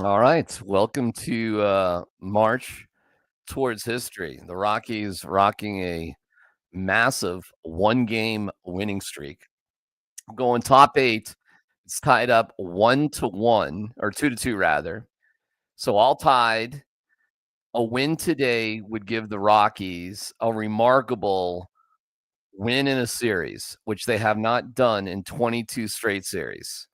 All right. Welcome to March Towards History. The Rockies rocking a massive one-game winning streak. Going top 8. It's tied up 1-1 or 2-2 rather. So all tied. A win today would give the Rockies a remarkable win in a series, which they have not done in 22 straight series.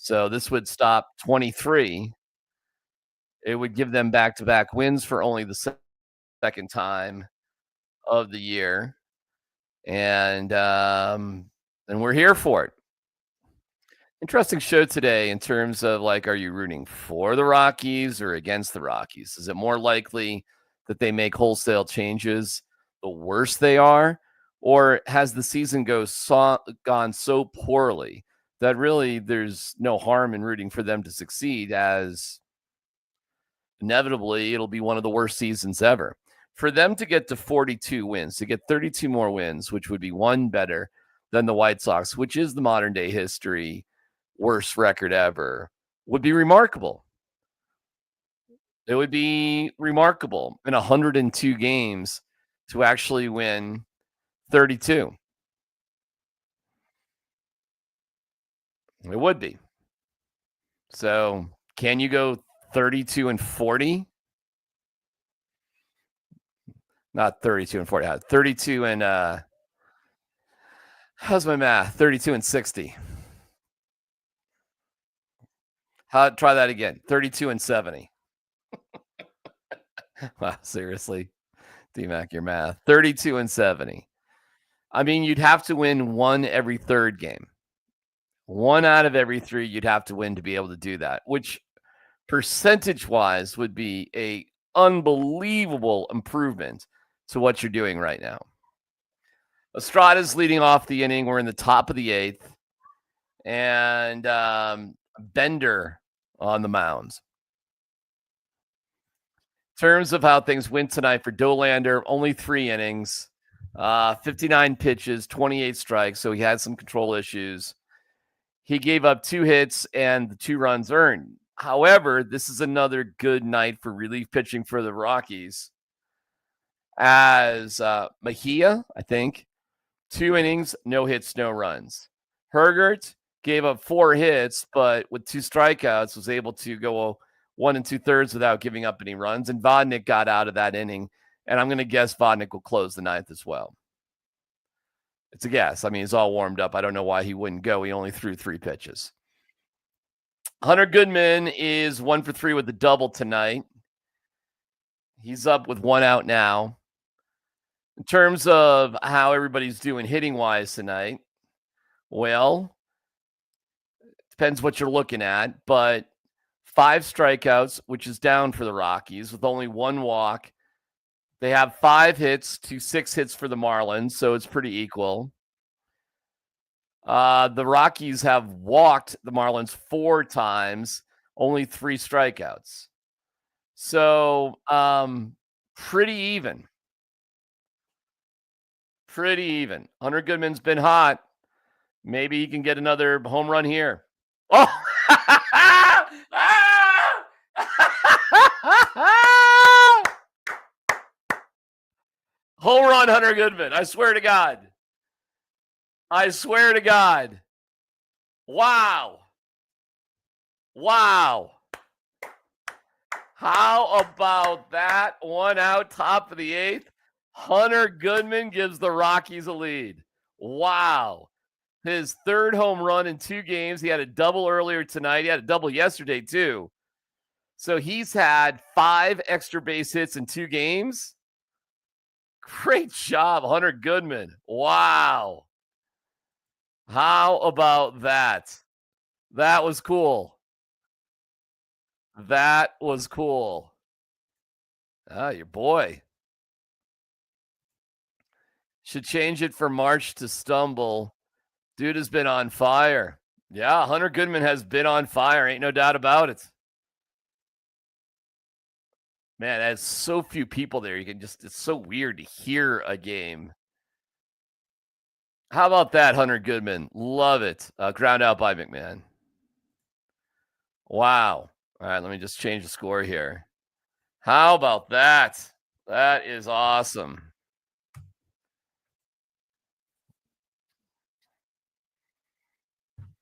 So this would stop 23. It would give them back-to-back wins for only the second time of the year, and we're here for it. Interesting show today in terms of, like, are you rooting for the Rockies or against the Rockies? Is it more likely that they make wholesale changes the worse they are, or has the season gone so poorly that really there's no harm in rooting for them to succeed, as inevitably it'll be one of the worst seasons ever? For them to get to 42 wins, to get 32 more wins, which would be one better than the White Sox, which is the modern day history worst record ever, would be remarkable. It would be remarkable in 102 games to actually win 32. It would be. So, can you go 32 and 40? Not 32 and 40. 32 and how's my math? 32 and 60. Try that again. 32 and 70. Wow, seriously. DMac, your math. 32 and 70. I mean, you'd have to win one every third game. One out of every 3 you'd have to win to be able to do that, which percentage-wise would be a unbelievable improvement to what you're doing right now. Estrada's leading off the inning. We're in the top of the 8th. And Bender on the mound. In terms of how things went tonight for Dolander, only 3 innings, 59 pitches, 28 strikes, so he had some control issues. He gave up 2 hits and the 2 runs earned. However, this is another good night for relief pitching for the Rockies, as Mejia, I think, 2 innings, no hits, no runs. Hergert gave up 4 hits, but with 2 strikeouts was able to go 1 2/3 without giving up any runs. And Vodnik got out of that inning, and I'm going to guess Vodnik will close the 9th as well. It's a guess. I mean, he's all warmed up. I don't know why he wouldn't go. He only threw 3 pitches. Hunter Goodman is 1 for 3 with the double tonight. He's up with 1 out now. In terms of how everybody's doing hitting-wise tonight, well, depends what you're looking at, but 5 strikeouts, which is down for the Rockies with only 1 walk. They have 5 hits to 6 hits for the Marlins, so it's pretty equal. The Rockies have walked the Marlins 4 times, only 3 strikeouts. So, pretty even. Pretty even. Hunter Goodman's been hot. Maybe he can get another home run here. Oh! Home run, Hunter Goodman. I swear to God. I swear to God. Wow. Wow. How about that? 1 out, top of the 8th. Hunter Goodman gives the Rockies a lead. Wow. His 3rd home run in 2 games. He had a double earlier tonight. He had a double yesterday, too. So he's had 5 extra base hits in 2 games. Great job, Hunter Goodman. Wow. How about that? That was cool. That was cool. Ah, your boy. Should change it for March to stumble. Dude has been on fire. Yeah, Hunter Goodman has been on fire. Ain't no doubt about it. Man, there's so few people there. It's so weird to hear a game. How about that, Hunter Goodman? Love it. Ground out by McMahon. Wow. All right, let me just change the score here. How about that? That is awesome.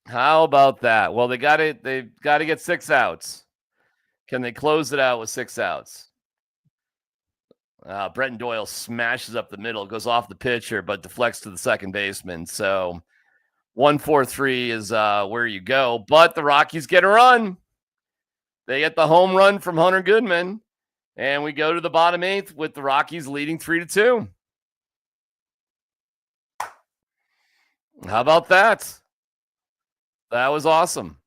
How about that? Well, they got it. They've got to get 6 outs. Can they close it out with 6 outs? Brenton Doyle smashes up the middle, goes off the pitcher, but deflects to the second baseman. So 1-4-3 is where you go. But the Rockies get a run. They get the home run from Hunter Goodman, and we go to the bottom 8th with the Rockies leading 3-2. How about that? That was awesome.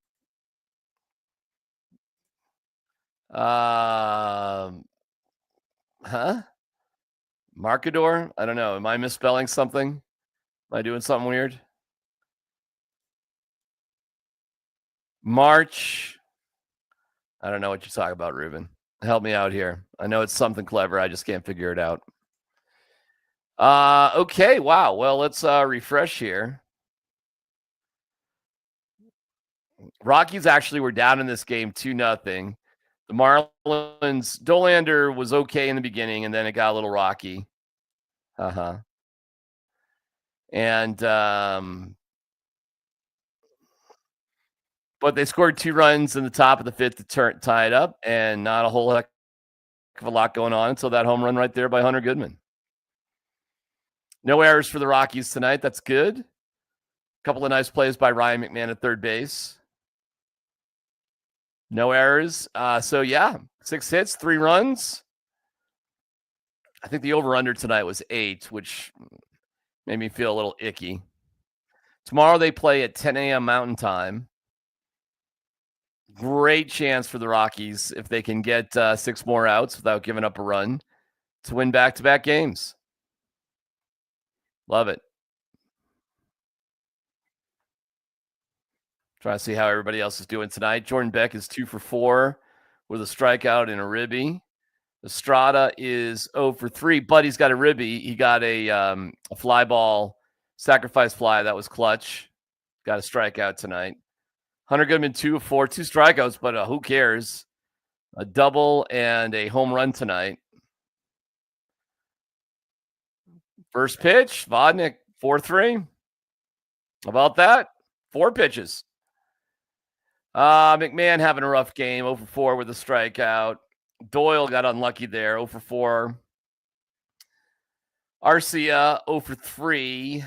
Marcador? I don't know. Am I misspelling something? Am I doing something weird? March. I don't know what you're talking about, Ruben. Help me out here. I know it's something clever. I just can't figure it out. Okay. Wow. Well, let's refresh here. Rockies actually were down in this game 2-0. The Marlins, Dolander was okay in the beginning, and then it got a little rocky. And but they scored 2 runs in the top of the 5th to tie it up, and not a whole heck of a lot going on until that home run right there by Hunter Goodman. No errors for the Rockies tonight. That's good. A couple of nice plays by Ryan McMahon at third base. No errors. So, yeah, 6 hits, 3 runs. I think the over-under tonight was 8, which made me feel a little icky. Tomorrow they play at 10 a.m. Mountain Time. Great chance for the Rockies, if they can get 6 more outs without giving up a run, to win back-to-back games. Love it. Trying to see how everybody else is doing tonight. Jordan Beck is 2 for 4 with a strikeout and a ribby. Estrada is 0 for 3, but he's got a ribby. He got a fly ball, sacrifice fly. That was clutch. Got a strikeout tonight. Hunter Goodman, 2 of 4, 2 strikeouts, but who cares? A double and a home run tonight. First pitch, Vodnik, 4-3. How about that? 4 pitches. McMahon having a rough game, 0 for 4 with a strikeout. Doyle got unlucky there, 0 for 4. Arcia, 0 for 3.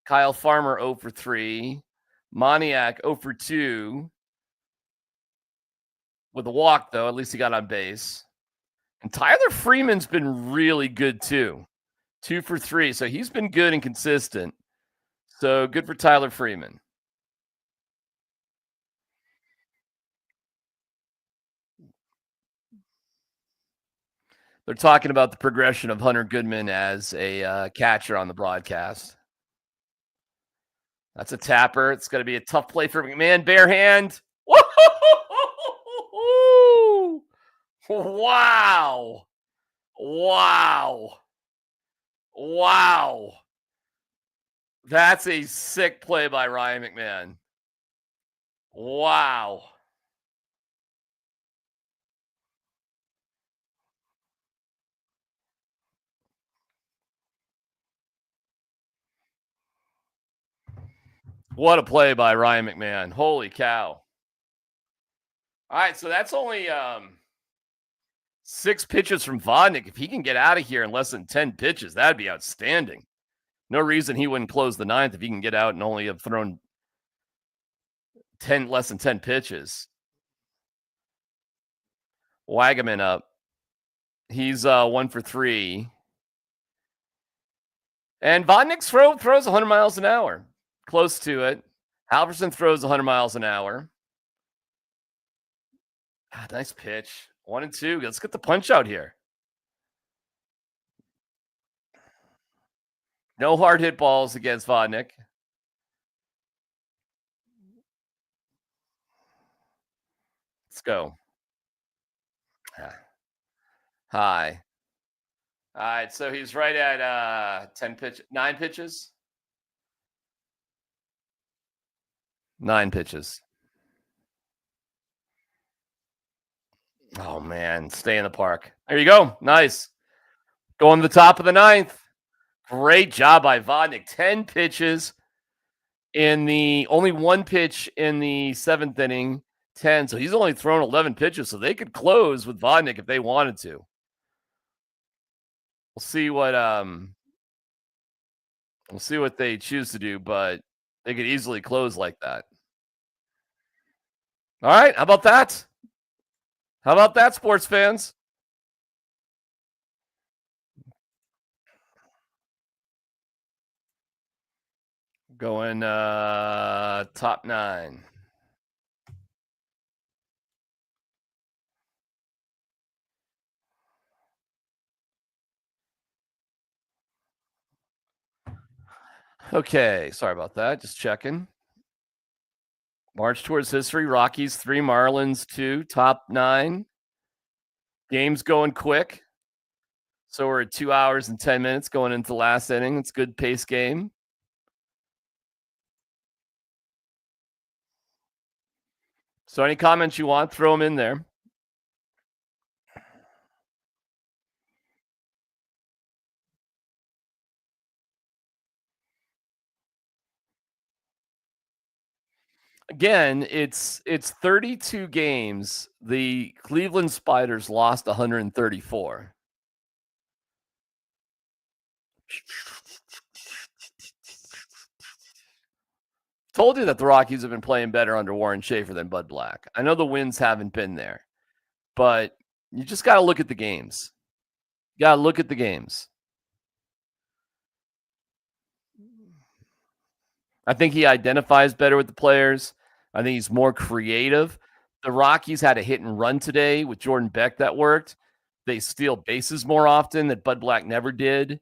Kyle Farmer, 0 for 3. Moniak, 0 for 2. With a walk, though, at least he got on base. And Tyler Freeman's been really good, too. 2 for 3. So he's been good and consistent. So good for Tyler Freeman. They're talking about the progression of Hunter Goodman as a catcher on the broadcast. That's a tapper. It's going to be a tough play for McMahon. Bare hand. Woo! Wow. Wow. Wow. That's a sick play by Ryan McMahon. Wow. What a play by Ryan McMahon. Holy cow. All right, so that's only 6 pitches from Vodnik. If he can get out of here in less than 10 pitches, that'd be outstanding. No reason he wouldn't close the 9th if he can get out and only have thrown less than 10 pitches. Wagaman up. He's 1 for 3. And Vodnik throws 100 miles an hour. Close to it. Halverson throws 100 miles an hour. Nice pitch. 1 and 2. Let's get the punch out here. No hard hit balls against Vodnik. Let's go. Hi. All right, so he's right at 9 pitches. 9 pitches. Oh man, stay in the park. There you go. Nice. Going to the top of the ninth. Great job by Vodnik. 10 pitches in the only one pitch in the seventh inning. 10. So he's only thrown 11 pitches. So they could close with Vodnik if they wanted to. We'll see what they choose to do, but they could easily close like that. All right. How about that? How about that, sports fans? Going top 9. Okay, sorry about that. Just checking. March towards history. Rockies 3, Marlins 2, top 9. Game's going quick. So we're at 2 hours and 10 minutes going into the last inning. It's a good pace game. So any comments you want, throw them in there. Again, it's 32 games. The Cleveland Spiders lost 134. Told you that the Rockies have been playing better under Warren Schaefer than Bud Black. I know the wins haven't been there, but you just got to look at the games. You got to look at the games. I think he identifies better with the players. I think he's more creative. The Rockies had a hit and run today with Jordan Beck that worked. They steal bases more often that Bud Black never did.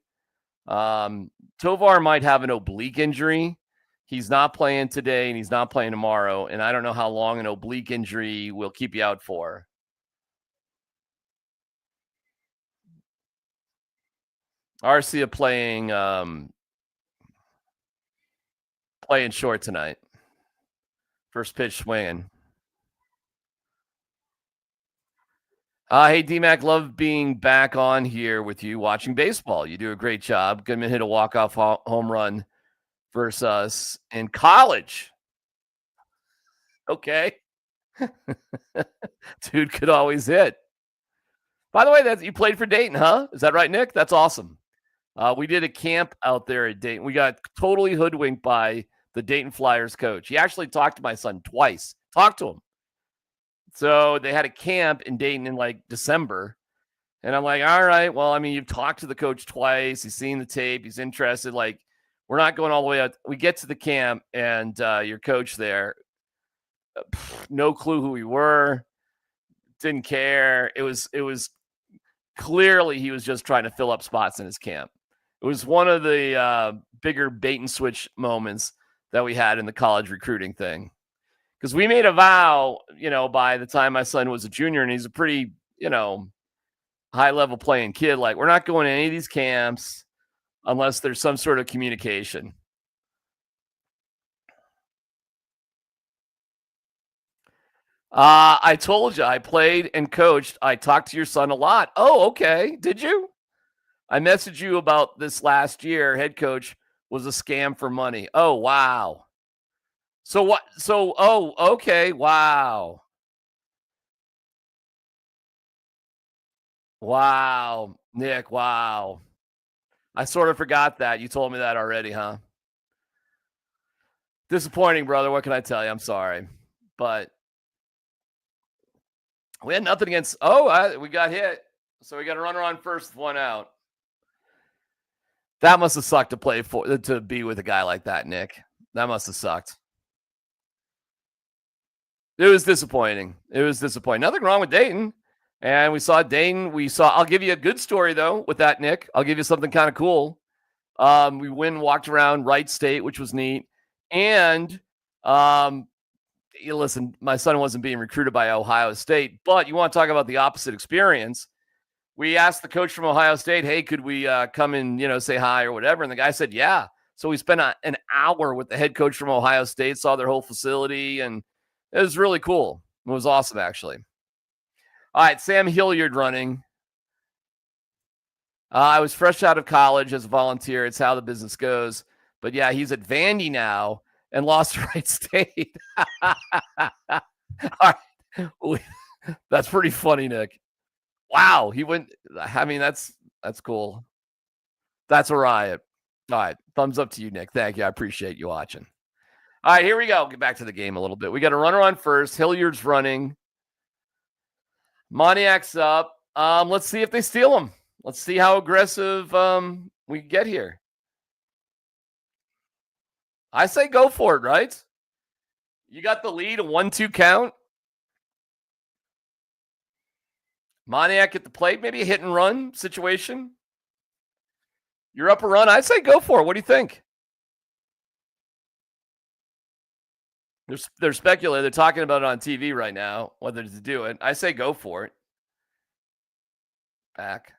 Tovar might have an oblique injury. He's not playing today and he's not playing tomorrow. And I don't know how long an oblique injury will keep you out for. Arcia playing short tonight. First pitch swinging. Hey, DMac, love being back on here with you watching baseball. You do a great job. Goodman hit a walk-off home run versus us in college. Okay. Dude could always hit. By the way, you played for Dayton, huh? Is that right, Nick? That's awesome. We did a camp out there at Dayton. We got totally hoodwinked by the Dayton Flyers coach. He actually talked to my son twice. Talked to him. So they had a camp in Dayton in like December. And I'm like, all right, well, I mean, you've talked to the coach twice. He's seen the tape. He's interested. Like, we're not going all the way out. We get to the camp and your coach there, no clue who we were, didn't care. It was clearly he was just trying to fill up spots in his camp. It was one of the bigger bait and switch moments that we had in the college recruiting thing. Because we made a vow, by the time my son was a junior, and he's a pretty, high-level playing kid, like, we're not going to any of these camps unless there's some sort of communication. I told you, I played and coached. I talked to your son a lot. Oh, okay. Did you? I messaged you about this last year. Head coach was a scam for money. Oh, wow. So what? So, oh, okay. Wow. Wow. Nick, wow. I sort of forgot that. You told me that already, huh? Disappointing, brother. What can I tell you? I'm sorry. But we had nothing against. We got hit. So we got a runner on first with one out. That must have sucked to be with a guy like that, Nick. That must have sucked. It was disappointing. Nothing wrong with Dayton. And we saw Dayton. I'll give you a good story, though, with that, Nick. I'll give you something kind of cool. We walked around Wright State, which was neat. And listen, my son wasn't being recruited by Ohio State, but you want to talk about the opposite experience. We asked the coach from Ohio State, hey, could we come and, say hi or whatever? And the guy said, yeah. So we spent an hour with the head coach from Ohio State, saw their whole facility, and it was really cool. It was awesome, actually. All right, Sam Hilliard running. I was fresh out of college as a volunteer. It's how the business goes. But yeah, he's at Vandy now and lost to Wright State. All right. That's pretty funny, Nick. Wow, he went. I mean, that's cool. That's a riot. All right, thumbs up to you, Nick. Thank you. I appreciate you watching. All right, here we go. Get back to the game a little bit. We got a runner on first. Hilliard's running. Moniak's up. Let's see if they steal him. Let's see how aggressive we get here. I say go for it, right? You got the lead, a 1-2 count. Moniak at the plate, maybe a hit and run situation. You're up a run. I say go for it. What do you think? They're speculating. They're talking about it on TV right now, whether to do it. I say go for it. Back.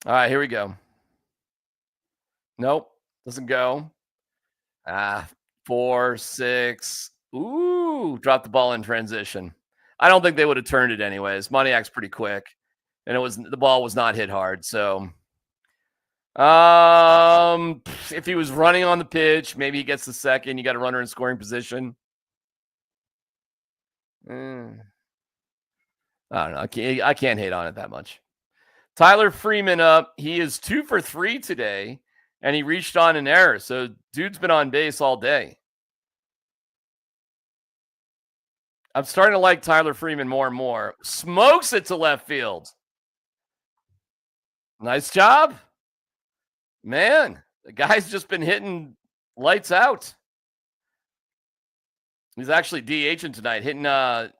All right, here we go. Nope, doesn't go. 4, 6. Ooh, dropped the ball in transition. I don't think they would have turned it anyways. Moniak's pretty quick, and the ball was not hit hard. So, if he was running on the pitch, maybe he gets the second. You got a runner in scoring position. I don't know. I can't hate on it that much. Tyler Freeman up. He is 2 for 3 today, and he reached on an error. So, dude's been on base all day. I'm starting to like Tyler Freeman more and more. Smokes it to left field. Nice job. Man, the guy's just been hitting lights out. He's actually DHing tonight, hitting 9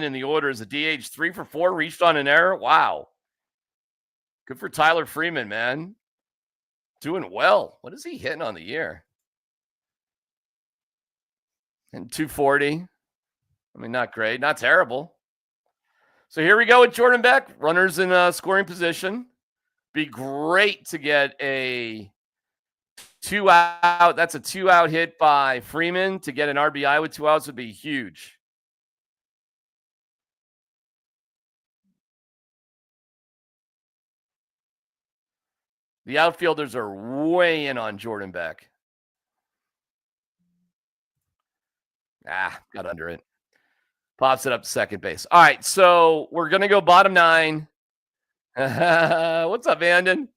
in the order as a DH, 3 for 4, reached on an error. Wow. Good for Tyler Freeman, man. Doing well. What is he hitting on the year? And 240. I mean, not great, not terrible. So here we go with Jordan Beck. Runners in scoring position. Be great to get a 2 out. That's a 2 out hit by Freeman. To get an RBI with 2 outs would be huge. The outfielders are way in on Jordan Beck. Got under it. Pops it up to second base. All right, so we're going to go bottom 9. What's up, Andon?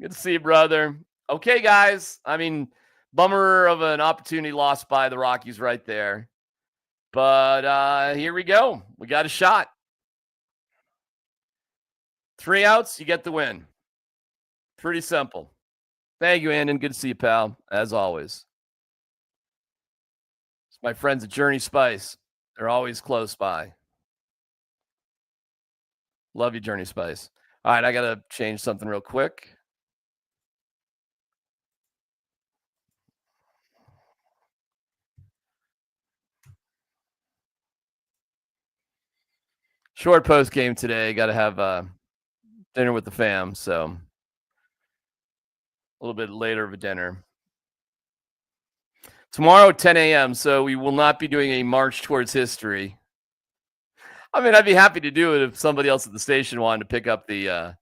Good to see you, brother. Okay, guys. I mean, bummer of an opportunity lost by the Rockies right there. But here we go. We got a shot. 3 outs, you get the win. Pretty simple. Thank you, Andon. Good to see you, pal, as always. It's my friends at Journey Spice. They're always close by. Love you, Journey Spice. All right, I got to change something real quick. Short post game today. Got to have dinner with the fam, so a little bit later of a dinner. Tomorrow, 10 a.m., so we will not be doing a march towards history. I mean, I'd be happy to do it if somebody else at the station wanted to pick up the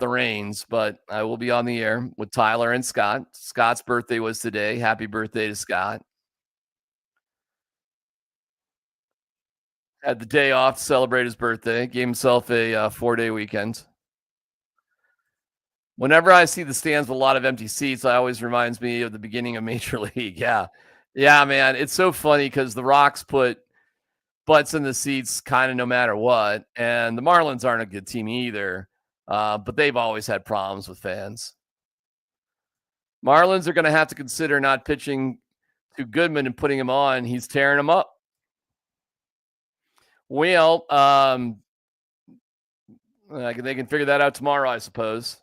reins, but I will be on the air with Tyler and Scott. Scott's birthday was today. Happy birthday to Scott. Had the day off to celebrate his birthday. Gave himself a 4-day weekend. Whenever I see the stands with a lot of empty seats, it always reminds me of the beginning of Major League. Yeah, man. It's so funny because the Rocks put butts in the seats kind of no matter what. And the Marlins aren't a good team either, but they've always had problems with fans. Marlins are going to have to consider not pitching to Goodman and putting him on. He's tearing them up. Well, they can figure that out tomorrow, I suppose.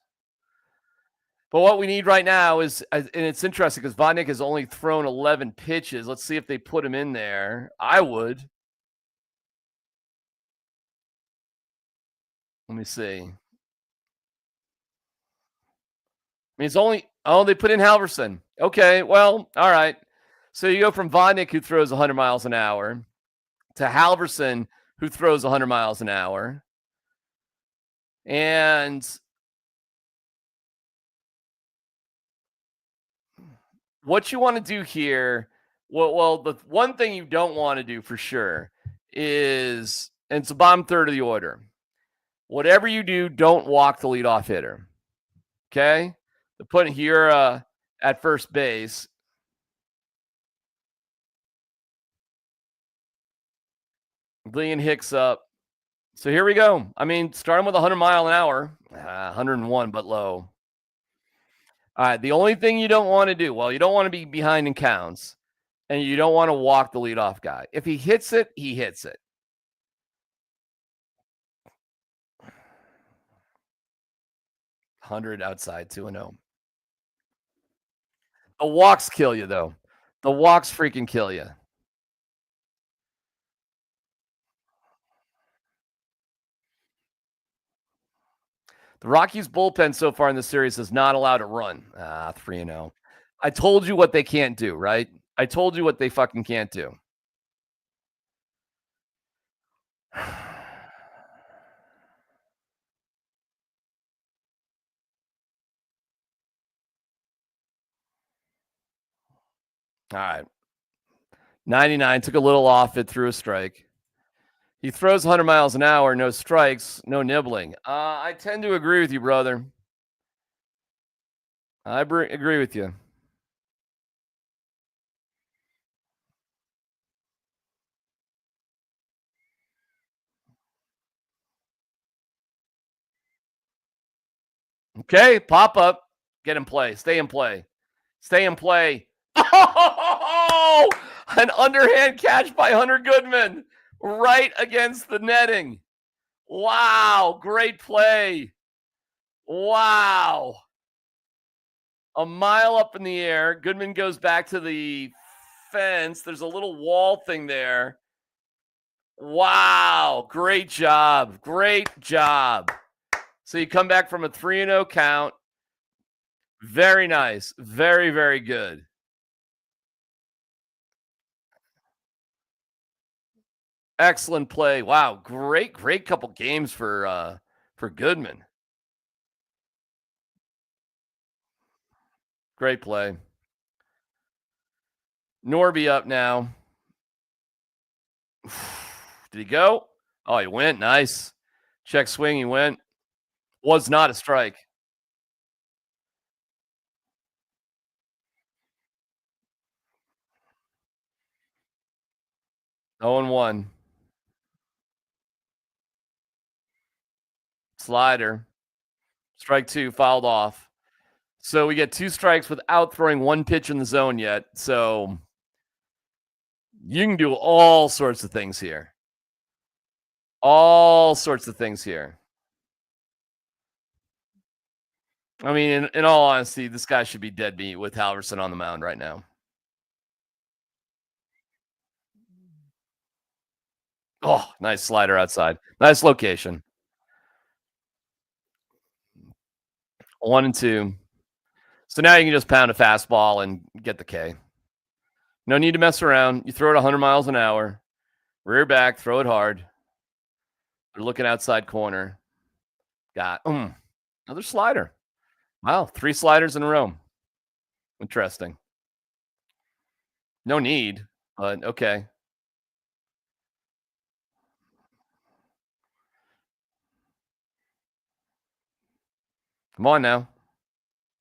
But what we need right now is, and it's interesting because Vodnik has only thrown 11 pitches. Let's see if they put him in there. I would. Let me see. I mean, it's only they put in Halverson. Okay, well, all right. So you go from Vodnik, who throws 100 miles an hour, to Halverson, who throws 100 miles an hour. And what you want to do here, well, the one thing you don't want to do for sure is, and it's the bottom third of the order. Whatever you do, don't walk the leadoff hitter. Okay? They're putting Hira at first base. Lee and Hicks up. So here we go. I mean, starting with 100 mile an hour, 101, but low. All right. The only thing you don't want to do, well, you don't want to be behind in counts, and you don't want to walk the leadoff guy. If he hits it, he hits it. 100 outside, 2-0. The walks kill you, though. The walks freaking kill you. The Rockies bullpen so far in the series is not allowed to run. 3-0. I told you what they can't do, right? I told you what they fucking can't do. All right. 99, took a little off it, threw a strike. He throws 100 miles an hour, no strikes, no nibbling. I tend to agree with you, brother. I agree with you. Okay, pop up, get in play, stay in play, stay in play. Oh, an underhand catch by Hunter Goodman right against the netting. Wow, great play. Wow. A mile up in the air. Goodman goes back to the fence. There's a little wall thing there. Wow. Great job. Great job. So you come back from a 3-0 count. Very nice. Very, very good. Excellent play. Wow. Great couple games for Goodman. Great play. Norby up now. Did he go? Oh, he went. Nice. Check swing. He went. Was not a strike. Oh and 1. Slider. Strike 2, fouled off. So we get 2 strikes without throwing 1 pitch in the zone yet. So you can do all sorts of things here. All sorts of things here. I mean, in all honesty, this guy should be dead meat with Halverson on the mound right now. Oh, nice slider outside. Nice location. 1 and 2. So now you can just pound a fastball and get the K. No need to mess around. You throw it 100 miles an hour. Rear back, throw it hard. They're looking outside corner. Got another slider. Wow, 3 sliders in a row. Interesting. No need, but okay. Come on now.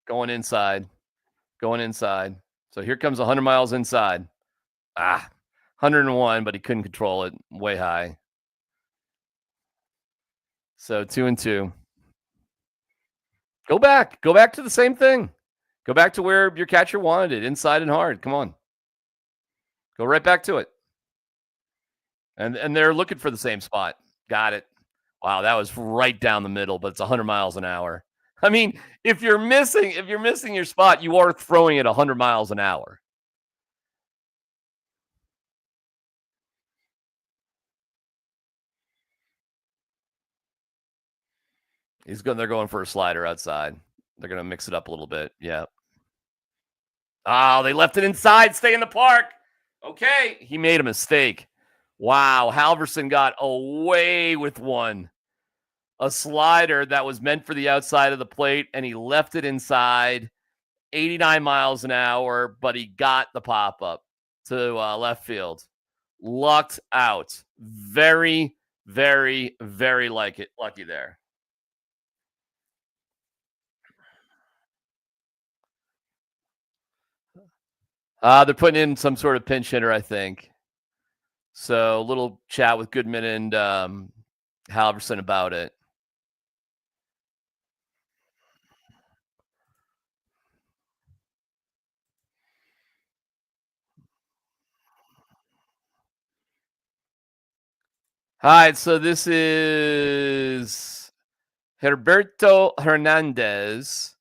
Going inside. Going inside. So here comes 100 miles inside. 101, but he couldn't control it. Way high. So 2 and 2. Go back. Go back to the same thing. Go back to where your catcher wanted it, inside and hard. Come on. Go right back to it. And they're looking for the same spot. Got it. Wow, that was right down the middle, but it's 100 miles an hour. I mean, if you're missing your spot, you are throwing it 100 miles an hour. They're going for a slider outside. They're going to mix it up a little bit. Yeah. Oh, they left it inside. Stay in the park. Okay. He made a mistake. Wow. Halverson got away with one. A slider that was meant for the outside of the plate, and he left it inside 89 miles an hour, but he got the pop-up to left field. Lucked out. Very, very, very lucky there. They're putting in some sort of pinch hitter, I think. So a little chat with Goodman and Halverson about it. All right, so this is Herberto Hernandez,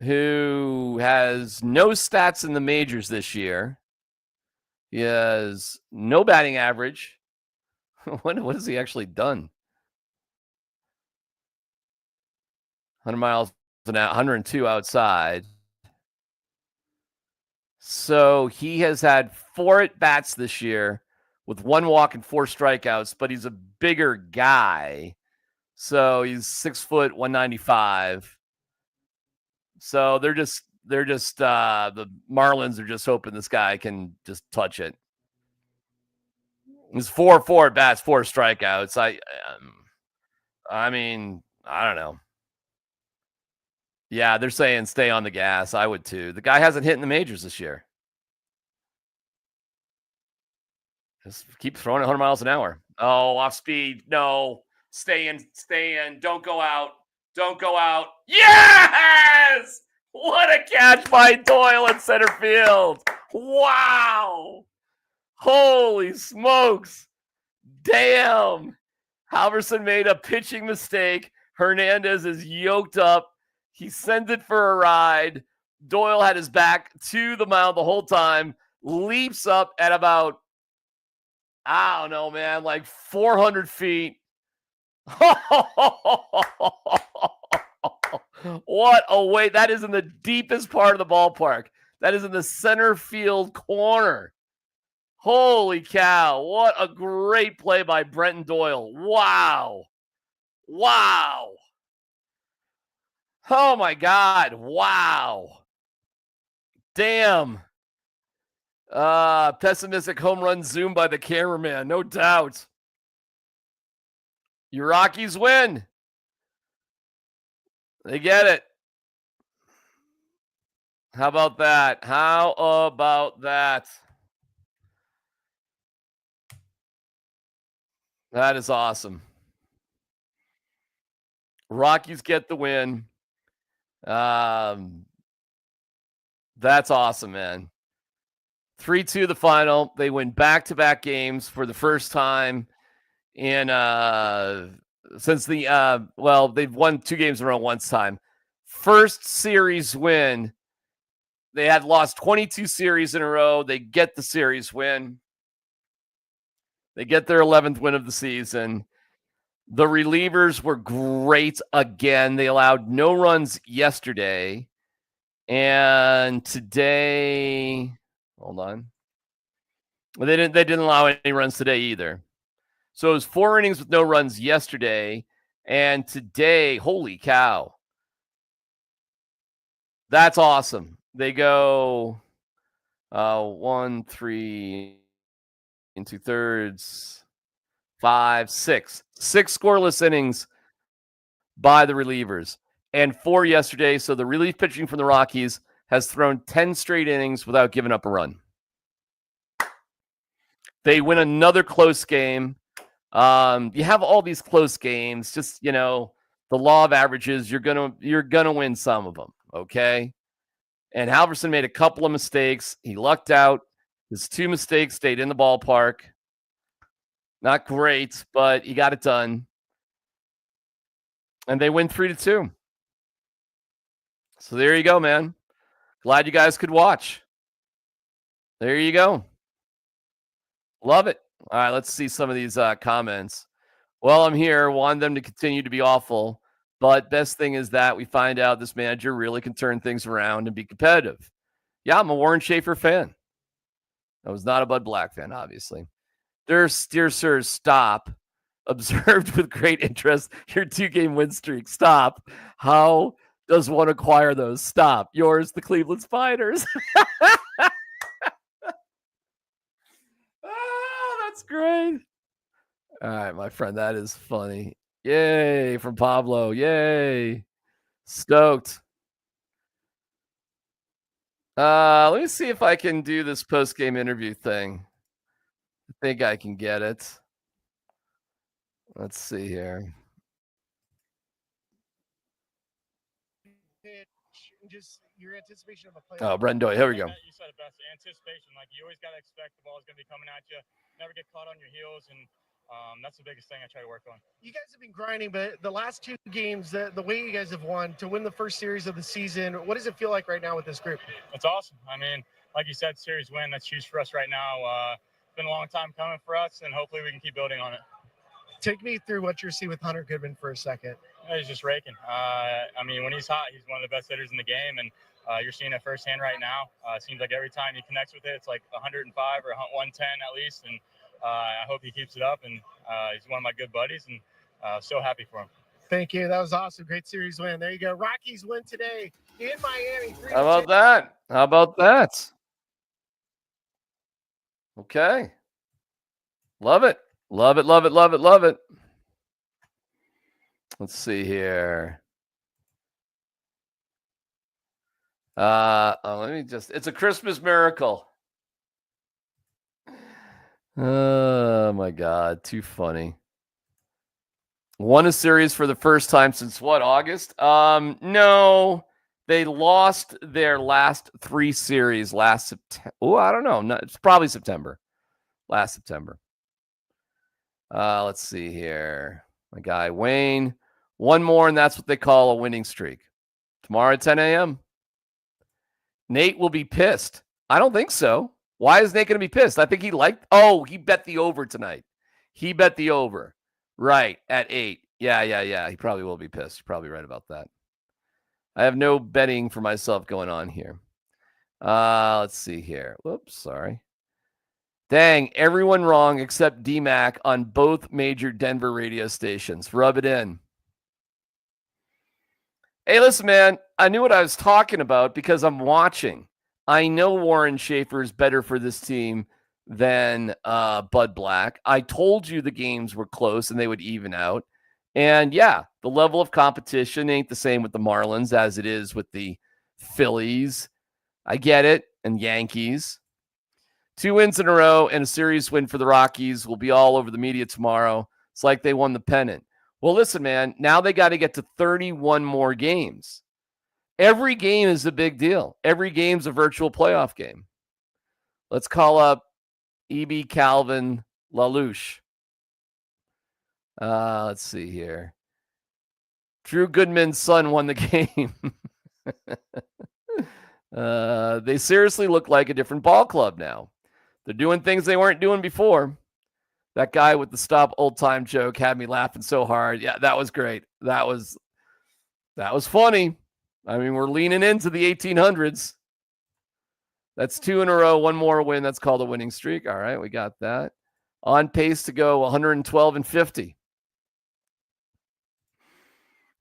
who has no stats in the majors this year. He has no batting average. What has he actually done? 100 miles an hour, 102 outside. So he has had 4 at-bats this year with 1 walk and 4 strikeouts, but he's a bigger guy. So he's 6 foot, 195. So they're just the Marlins are just hoping this guy can just touch it. It's 4 at bats, 4 strikeouts. I mean, I don't know. Yeah, they're saying stay on the gas. I would too. The guy hasn't hit in the majors this year. Just keep throwing it 100 miles an hour. Oh, off speed. No. Stay in. Don't go out. Yes! What a catch by Doyle in center field. Wow. Holy smokes. Damn. Halverson made a pitching mistake. Hernandez is yoked up. He sends it for a ride. Doyle had his back to the mound the whole time. Leaps up at about, I don't know, man, like 400 feet. What a way. That is in the deepest part of the ballpark. That is in the center field corner. Holy cow. What a great play by Brenton Doyle. Wow. Oh my God. Wow. Damn. Pessimistic home run zoom by the cameraman. No doubt. Your Rockies win. They get it. How about that? That is awesome. Rockies get the win. That's awesome, man. 3-2 the final. They win back-to-back games for the first time in since the they've won 2 games in a row one time. First series win. They had lost 22 series in a row. They get the series win. They get their 11th win of the season. The relievers were great again. They allowed no runs yesterday. And today, hold on. They didn't allow any runs today either. So it was 4 innings with no runs yesterday. And today, holy cow. That's awesome. They go 1, 3 and 2/3, 5, 6. 6 scoreless innings by the relievers. And 4 yesterday. So the relief pitching from the Rockies has thrown 10 straight innings without giving up a run. They win another close game. You have all these close games. Just, the law of averages, you're gonna win some of them, okay? And Halverson made a couple of mistakes. He lucked out. His 2 mistakes stayed in the ballpark. Not great, but he got it done. And they win 3-2. So there you go, man. Glad you guys could watch. There you go. Love it. All right, let's see some of these comments. Well, I'm here. Want them to continue to be awful. But best thing is that we find out this manager really can turn things around and be competitive. Yeah, I'm a Warren Schaefer fan. I was not a Bud Black fan, obviously. Dear sir, stop. Observed with great interest your 2-game win streak. Stop. How does one acquire those? Stop. Yours, the Cleveland Spiders. Oh, that's great. All right, my friend, that is funny. Yay, from Pablo. Yay. Stoked. Let me see if I can do this post-game interview thing. I think I can get it. Let's see here. Just your anticipation of a play. Oh, Brendoy, here we go. You said it best. Anticipation. Like, you always got to expect the ball is going to be coming at you. Never get caught on your heels, and that's the biggest thing I try to work on. You guys have been grinding, but the last 2 games, the way you guys have won to win the first series of the season, what does it feel like right now with this group? It's awesome. I mean, like you said, series win. That's huge for us right now. It's been a long time coming for us, and hopefully we can keep building on it. Take me through what you're seeing with Hunter Goodman for a second. He's just raking. I mean, when he's hot, he's one of the best hitters in the game, and you're seeing it firsthand right now. It seems like every time he connects with it, it's like 105 or 110 at least, and I hope he keeps it up, and he's one of my good buddies, and so happy for him. Thank you. That was awesome. Great series win. There you go. Rockies win today in Miami. How about that? How about that? Okay. Love it. Love it, love it, love it, love it. Let's see here. Let me just, it's a Christmas miracle. Oh my God, too funny. Won a series for the first time since what, August? No, they lost their last 3 series last September. Oh, I don't know. No, it's probably September. Last September. Let's see here. My guy, Wayne. One more, and that's what they call a winning streak. Tomorrow at 10 a.m. Nate will be pissed. I don't think so. Why is Nate going to be pissed? I think he bet the over tonight. He bet the over. Right, at 8. Yeah. He probably will be pissed. You're probably right about that. I have no betting for myself going on here. Let's see here. Whoops, sorry. Dang, everyone wrong except DMac on both major Denver radio stations. Rub it in. Hey, listen, man, I knew what I was talking about because I'm watching. I know Warren Schaefer is better for this team than Bud Black. I told you the games were close and they would even out. And yeah, the level of competition ain't the same with the Marlins as it is with the Phillies. I get it. And Yankees. 2 wins in a row and a series win for the Rockies will be all over the media tomorrow. It's like they won the pennant. Well, listen, man, now they got to get to 31 more games. Every game is a big deal. Every game's a virtual playoff game. Let's call up E.B. Calvin LaLouche. Let's see here. Drew Goodman's son won the game. They seriously look like a different ball club now. They're doing things they weren't doing before. That guy with the stop old time joke had me laughing so hard. Yeah, that was great. That was funny. I mean, we're leaning into the 1800s. That's 2 in a row. One more win. That's called a winning streak. All right, we got that. On pace to go 112 and 50.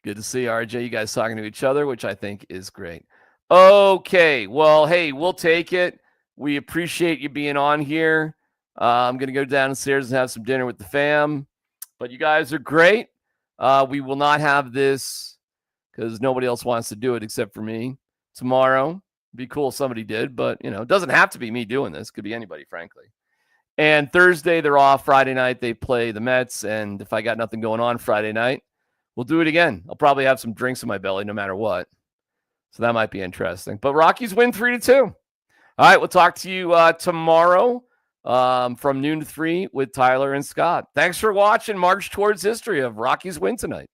Good to see, RJ, you guys talking to each other, which I think is great. Okay, well, hey, we'll take it. We appreciate you being on here. I'm going to go downstairs and have some dinner with the fam. But you guys are great. We will not have this because nobody else wants to do it except for me tomorrow. It'd be cool if somebody did, but, it doesn't have to be me doing this. It could be anybody, frankly. And Thursday, they're off. Friday night, they play the Mets. And if I got nothing going on Friday night, we'll do it again. I'll probably have some drinks in my belly no matter what. So that might be interesting. But Rockies win 3-2. All right, we'll talk to you tomorrow from noon to 3 with Tyler and Scott. Thanks for watching March Towards History of Rockies win tonight.